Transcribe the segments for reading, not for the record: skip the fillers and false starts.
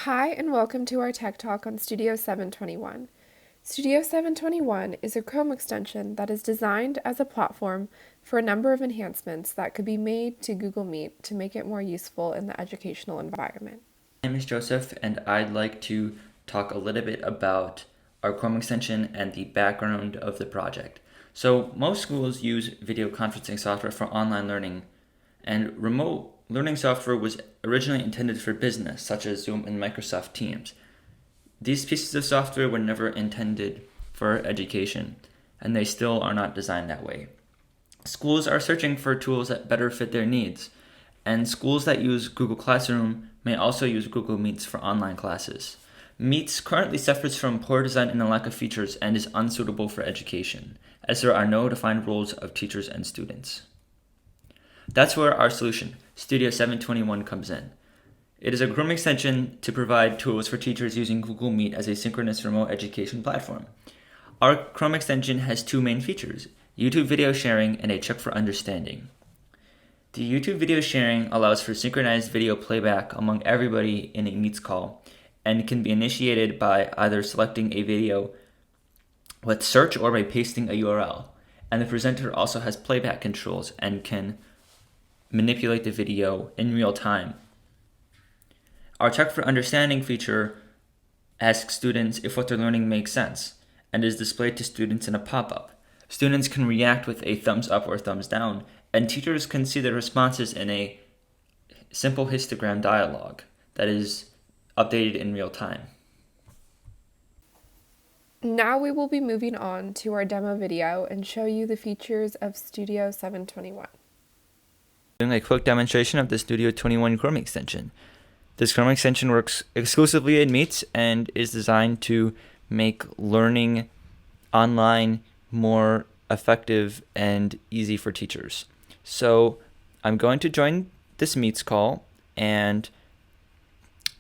Hi, and welcome to our Tech Talk on Studio 721. Studio 721 is a Chrome extension that is designed as a platform for a number of enhancements that could be made to Google Meet to make it more useful in the educational environment. My name is Joseph, and I'd like to talk a little bit about our Chrome extension and the background of the project. So, most schools use video conferencing software for online learning, and remote learning software was originally intended for business, such as Zoom and Microsoft Teams. These pieces of software were never intended for education, and they still are not designed that way. Schools are searching for tools that better fit their needs, and schools that use Google Classroom may also use Google Meets for online classes. Meets currently suffers from poor design and a lack of features and is unsuitable for education, as there are no defined roles of teachers and students. That's where our solution, Studio 721, comes in. It is a Chrome extension to provide tools for teachers using Google Meet as a synchronous remote education platform. Our Chrome extension has two main features: YouTube video sharing and a check for understanding. The YouTube video sharing allows for synchronized video playback among everybody in a Meets call and can be initiated by either selecting a video with search or by pasting a URL. And the presenter also has playback controls and can manipulate the video in real time. Our Check for Understanding feature asks students if what they're learning makes sense and is displayed to students in a pop-up. Students can react with a thumbs up or thumbs down, and teachers can see their responses in a simple histogram dialog that is updated in real time. Now we will be moving on to our demo video and show you the features of Studio 721. Doing a quick demonstration of the Studio 21 Chrome extension. This Chrome extension works exclusively in Meets and is designed to make learning online more effective and easy for teachers. So I'm going to join this Meets call, and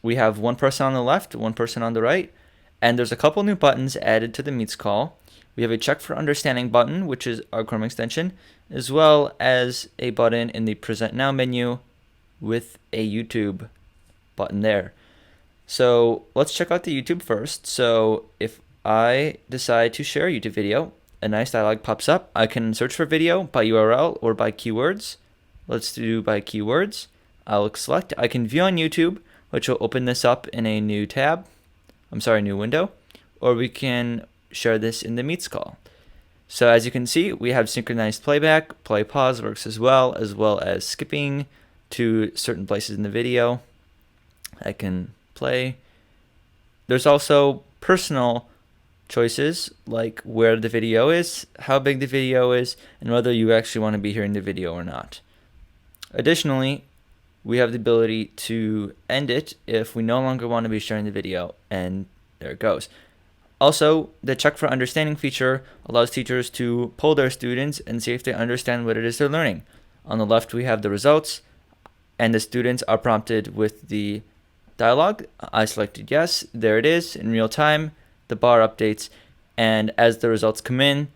we have one person on the left, one person on the right, and there's a couple new buttons added to the Meets call. We have a Check for Understanding button, which is our Chrome extension, as well as a button in the Present Now menu with a YouTube button there. So let's check out the YouTube first. So if I decide to share a YouTube video, a nice dialog pops up. I can search for video by URL or by keywords. Let's do by keywords. I'll select. I can view on YouTube, which will open this up in a new tab. New window. Or we can share this in the Meets call. So as you can see, we have synchronized playback. Play pause works as well as skipping to certain places in the video. I can play. There's also personal choices like where the video is, how big the video is, and whether you actually want to be hearing the video or not. Additionally, we have the ability to end it if we no longer want to be sharing the video, and there it goes. Also, the Check for Understanding feature allows teachers to poll their students and see if they understand what it is they're learning. On the left, we have the results, and the students are prompted with the dialog. I selected yes. There it is in real time. The bar updates, and as the results come in,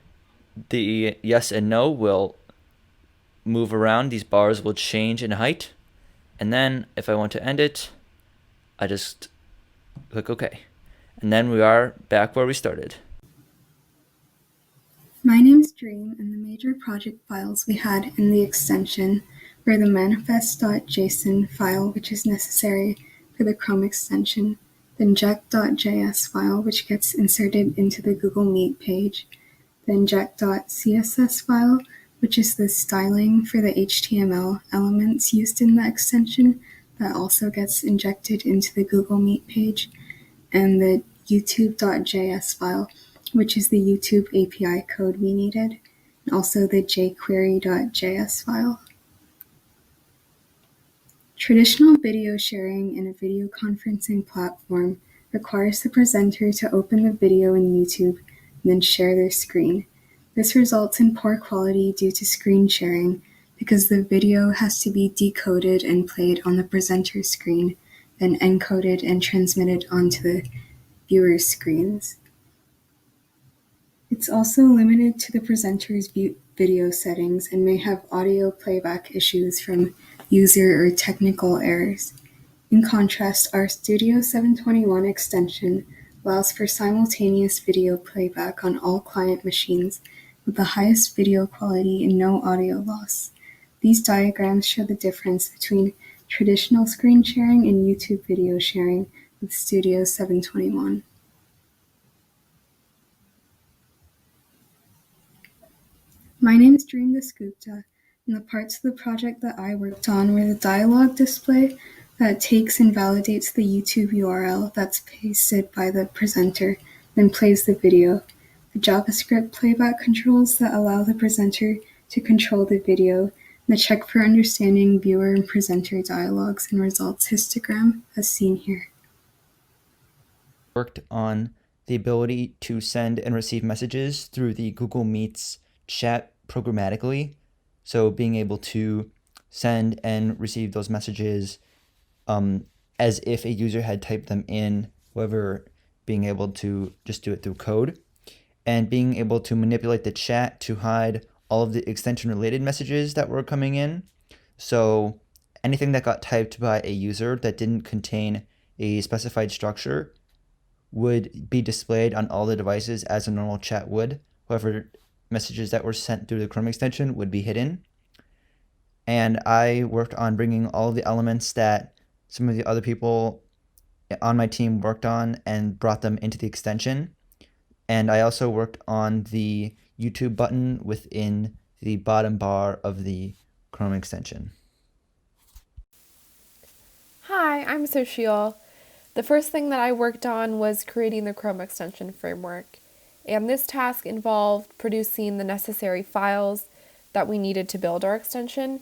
the yes and no will move around. These bars will change in height, and then if I want to end it, I just click OK. And then we are back where we started. My name's Dream, and the major project files we had in the extension were the manifest.json file, which is necessary for the Chrome extension, the inject.js file, which gets inserted into the Google Meet page, the inject.css file, which is the styling for the HTML elements used in the extension that also gets injected into the Google Meet page, and the youtube.js file, which is the YouTube API code we needed, and also the jquery.js file. Traditional video sharing in a video conferencing platform requires the presenter to open the video in YouTube and then share their screen. This results in poor quality due to screen sharing because the video has to be decoded and played on the presenter's screen, then encoded and transmitted onto the viewers' screens. It's also limited to the presenter's video settings and may have audio playback issues from user or technical errors. In contrast, our Studio 721 extension allows for simultaneous video playback on all client machines with the highest video quality and no audio loss. These diagrams show the difference between traditional screen sharing and YouTube video sharing with Studio 721. My name is Dasgupta, and the parts of the project that I worked on were the dialog display that takes and validates the YouTube URL that's pasted by the presenter, then plays the video, the JavaScript playback controls that allow the presenter to control the video, and the check for understanding viewer and presenter dialogues and results histogram as seen here. Worked on the ability to send and receive messages through the Google Meets chat programmatically. So being able to send and receive those messages as if a user had typed them in, however, being able to just do it through code, and being able to manipulate the chat to hide all of the extension-related messages that were coming in. So anything that got typed by a user that didn't contain a specified structure would be displayed on all the devices as a normal chat would. However, messages that were sent through the Chrome extension would be hidden. And I worked on bringing all of the elements that some of the other people on my team worked on and brought them into the extension. And I also worked on the YouTube button within the bottom bar of the Chrome extension. Hi, I'm Xoshil. The first thing that I worked on was creating the Chrome extension framework, and this task involved producing the necessary files that we needed to build our extension.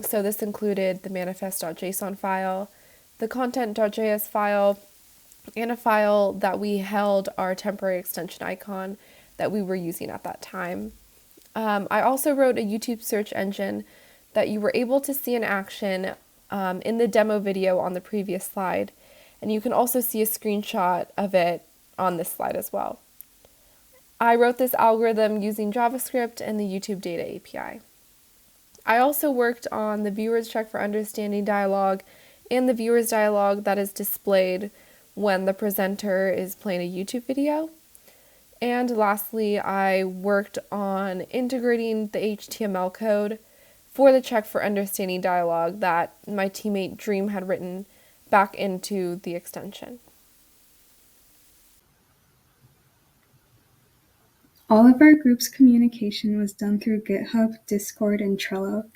So this included the manifest.json file, the content.js file, and a file that we held our temporary extension icon that we were using at that time. I also wrote a YouTube search engine that you were able to see in action in the demo video on the previous slide, and you can also see a screenshot of it on this slide as well. I wrote this algorithm using JavaScript and the YouTube Data API. I also worked on the viewer's check for understanding dialog and the viewer's dialog that is displayed when the presenter is playing a YouTube video. And lastly, I worked on integrating the HTML code for the check for understanding dialog that my teammate Dream had written back into the extension. All of our group's communication was done through GitHub, Discord, and Trello.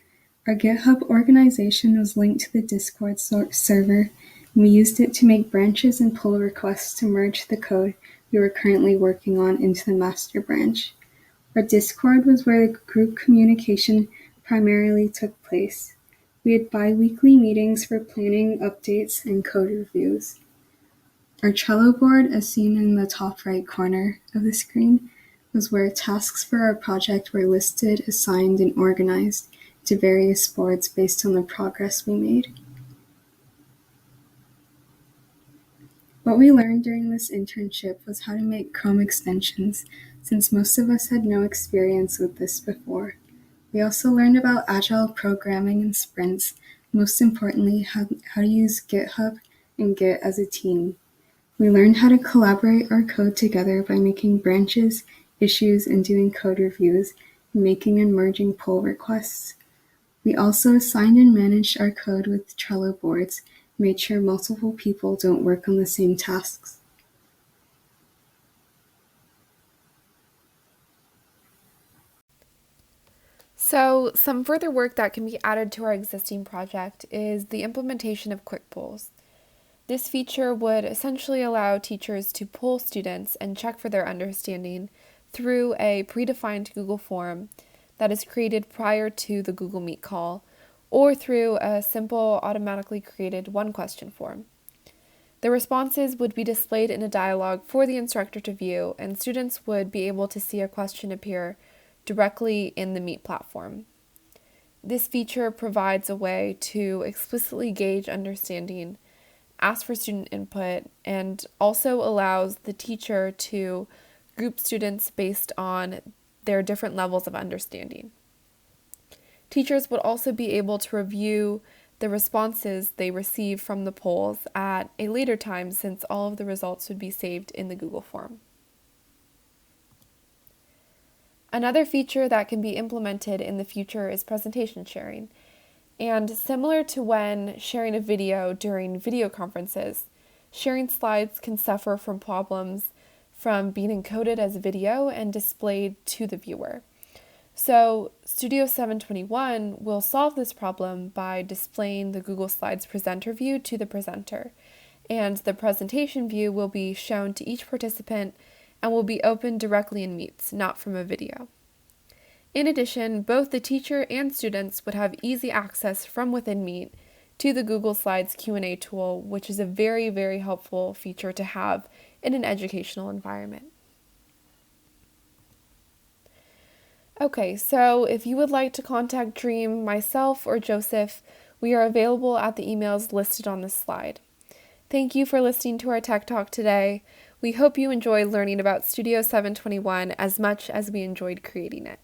Our GitHub organization was linked to the Discord server, and we used it to make branches and pull requests to merge the code we were currently working on into the master branch. Our Discord was where the group communication primarily took place. We had bi-weekly meetings for planning, updates, and code reviews. Our Trello board, as seen in the top right corner of the screen, was where tasks for our project were listed, assigned, and organized to various boards based on the progress we made. What we learned during this internship was how to make Chrome extensions, since most of us had no experience with this before. We also learned about agile programming and sprints, most importantly, how to use GitHub and Git as a team. We learned how to collaborate our code together by making branches, issues, and doing code reviews, and making and merging pull requests. We also assigned and managed our code with Trello boards, and made sure multiple people don't work on the same tasks. So some further work that can be added to our existing project is the implementation of quick polls. This feature would essentially allow teachers to poll students and check for their understanding through a predefined Google form that is created prior to the Google Meet call, or through a simple automatically created one-question form. The responses would be displayed in a dialog for the instructor to view, and students would be able to see a question appear directly in the Meet platform. This feature provides a way to explicitly gauge understanding, ask for student input, and also allows the teacher to group students based on their different levels of understanding. Teachers would also be able to review the responses they receive from the polls at a later time, since all of the results would be saved in the Google form. Another feature that can be implemented in the future is presentation sharing. And similar to when sharing a video during video conferences, sharing slides can suffer from problems from being encoded as video and displayed to the viewer. So Studio 721 will solve this problem by displaying the Google Slides presenter view to the presenter, and the presentation view will be shown to each participant and will be opened directly in Meets, not from a video. In addition, both the teacher and students would have easy access from within Meet to the Google Slides Q&A tool, which is a very, very helpful feature to have in an educational environment. Okay, so if you would like to contact Dream, myself, or Joseph, we are available at the emails listed on this slide. Thank you for listening to our Tech Talk today. We hope you enjoy learning about Studio 721 as much as we enjoyed creating it.